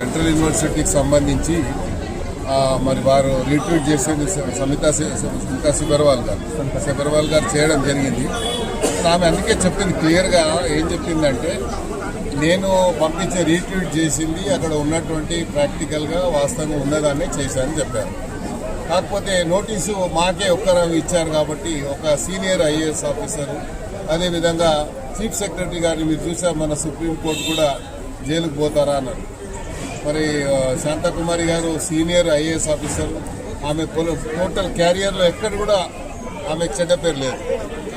Central యూనివర్సిటీకి సంబంధించి మరి వారు రీట్వీట్ చేసేది సమితా సిబర్వాల్ గారు చేయడం జరిగింది. ఆమె అందుకే చెప్పింది క్లియర్గా, ఏం చెప్పిందంటే నేను పంపించే రీట్వీట్ చేసింది అక్కడ ఉన్నటువంటి ప్రాక్టికల్గా వాస్తవంగా ఉన్నదాన్నే చేశానని చెప్పారు. కాకపోతే నోటీసు మాకే ఒక్కరు ఇచ్చారు కాబట్టి ఒక సీనియర్ ఐఏఎస్ ఆఫీసర్, అదేవిధంగా చీఫ్ సెక్రటరీ గారిని మీరు చూసారు, మన సుప్రీంకోర్టు కూడా జైలుకు పోతారా అన్నారు. మరి శాంతకుమారి గారు సీనియర్ ఐఏఎస్ ఆఫీసర్, ఆమె టోటల్ క్యారియర్లో ఎక్కడ కూడా ఆమెకు చెడ్డ పేరు లేదు.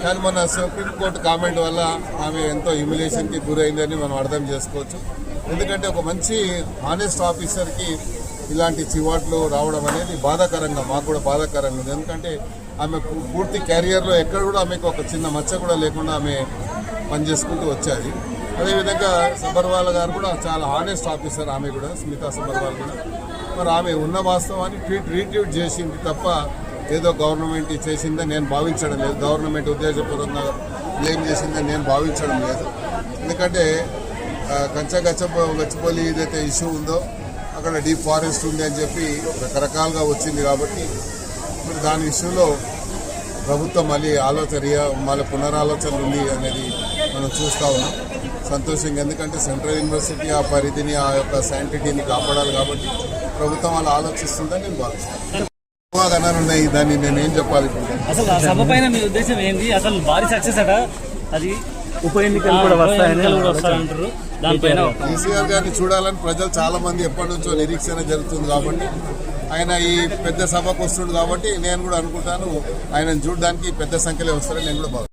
కానీ మన సుప్రీంకోర్టు కామెంట్ వల్ల ఆమె ఎంతో హ్యూమిలేషన్కి గురైందని మనం అర్థం చేసుకోవచ్చు. ఎందుకంటే ఒక మంచి హానెస్ట్ ఆఫీసర్కి ఇలాంటి చివాట్లు రావడం అనేది బాధాకరంగా, మాకు కూడా బాధాకరంగా ఉంది. ఎందుకంటే ఆమె పూర్తి క్యారియర్లో ఎక్కడ కూడా ఆమెకు ఒక చిన్న మచ్చ కూడా లేకుండా ఆమె పనిచేసుకుంటూ వచ్చేది. అదేవిధంగా సబర్వాల్ గారు కూడా చాలా హానెస్ట్ ఆఫీసర్, ఆమె కూడా స్మితా సబర్వాల్ కూడా. మరి ఆమె ఉన్న వాస్తవాన్ని రీట్వీట్ చేసింది తప్ప ఏదో గవర్నమెంట్ చేసిందని నేను భావించడం లేదు, గవర్నమెంట్ ఉద్దేశపూర్వకంగా బ్లేమ్ చేసిందని నేను భావించడం లేదు. ఎందుకంటే గచ్చిబౌలి ఏదైతే ఇష్యూ ఉందో అక్కడ డీప్ ఫారెస్ట్ ఉంది అని చెప్పి రకరకాలుగా వచ్చింది కాబట్టి మరి దాని విషయంలో ప్రభుత్వం మళ్ళీ మళ్ళీ పునరాలోచన ఉంది అనేది మనం చూస్తూ ఉన్నాం. సంతోషంగా, ఎందుకంటే సెంట్రల్ యూనివర్సిటీ ఆ పరిధిని, ఆ యొక్క శాంటిటీని కాపాడాలి కాబట్టి ప్రభుత్వం అలా ఆలోచిస్తుందని నేను భావిస్తాను. ఉన్నాయి, దాన్ని నేనేం చెప్పాలి. అసలు ఆ సభ పైన మీ ఉద్దేశం ఏంటి? అసలు భారీ సక్సెస్ అట, అది ఉప ఎన్నికలు కూడా వస్తాయంటారు. దానిపైన కేసీఆర్ గారిని చూడాలని ప్రజలు చాలా మంది ఎప్పటి నుంచో నిరీక్షణ జరుగుతుంది కాబట్టి ఆయన ఈ పెద్ద సభకు వస్తుంది కాబట్టి నేను కూడా అనుకుంటాను ఆయనను చూడడానికి పెద్ద సంఖ్యలో వస్తారని నేను కూడా భావిస్తాను.